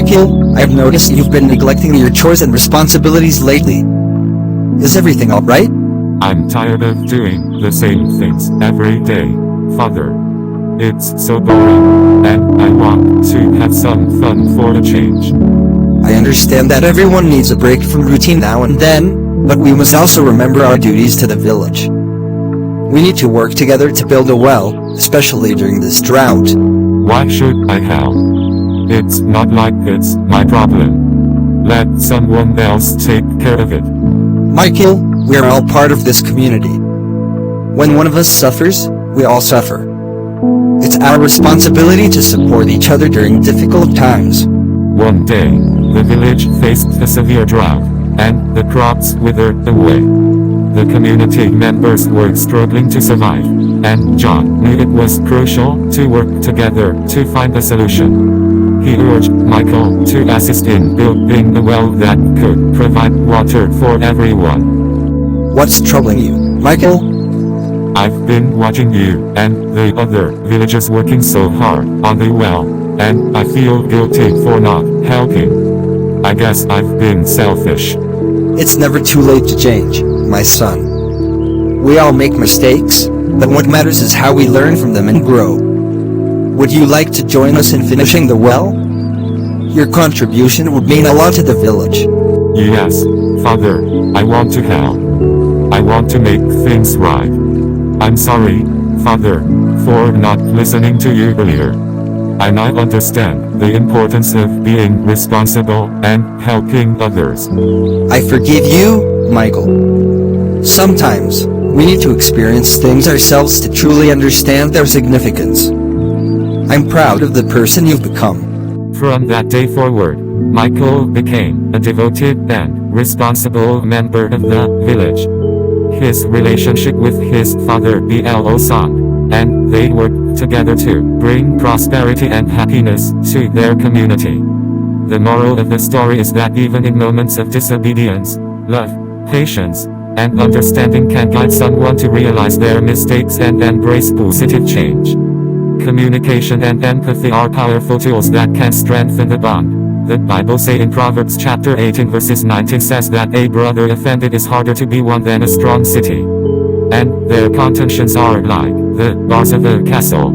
Michael, I've noticed you've been neglecting your chores and responsibilities lately. Is everything alright? I'm tired of doing the same things every day, Father. It's so boring, and I want to have some fun for a change. I understand that everyone needs a break from routine now and then, but we must also remember our duties to the village. We need to work together to build a well, especially during this drought. Why should I help? It's not like it's my problem. Let someone else take care of it. Michael, we're all part of this community. When one of us suffers, we all suffer. It's our responsibility to support each other during difficult times. One day, the village faced a severe drought, and the crops withered away. The community members were struggling to survive, and John knew it was crucial to work together to find a solution. He urged Michael to assist in building a well that could provide water for everyone. What's troubling you, Michael? I've been watching you and the other villagers working so hard on the well, and I feel guilty for not helping. I guess I've been selfish. It's never too late to change, my son. We all make mistakes, but what matters is how we learn from them and grow. Would you like to join us in finishing the well? Your contribution would mean a lot to the village. Yes, Father, I want to help. I want to make things right. I'm sorry, Father, for not listening to you earlier. I now understand the importance of being responsible and helping others. I forgive you, Michael. Sometimes, we need to experience things ourselves to truly understand their significance. I'm proud of the person you've become. From that day forward, Michael became a devoted and responsible member of the village. His relationship with his father blossomed, and they worked together to bring prosperity and happiness to their community. The moral of the story is that even in moments of disobedience, love, patience, and understanding can guide someone to realize their mistakes and embrace positive change. Communication and empathy are powerful tools that can strengthen the bond. The Bible says in Proverbs chapter 18 verses 19 says that a brother offended is harder to be won than a strong city. And their contentions are like the bars of a castle.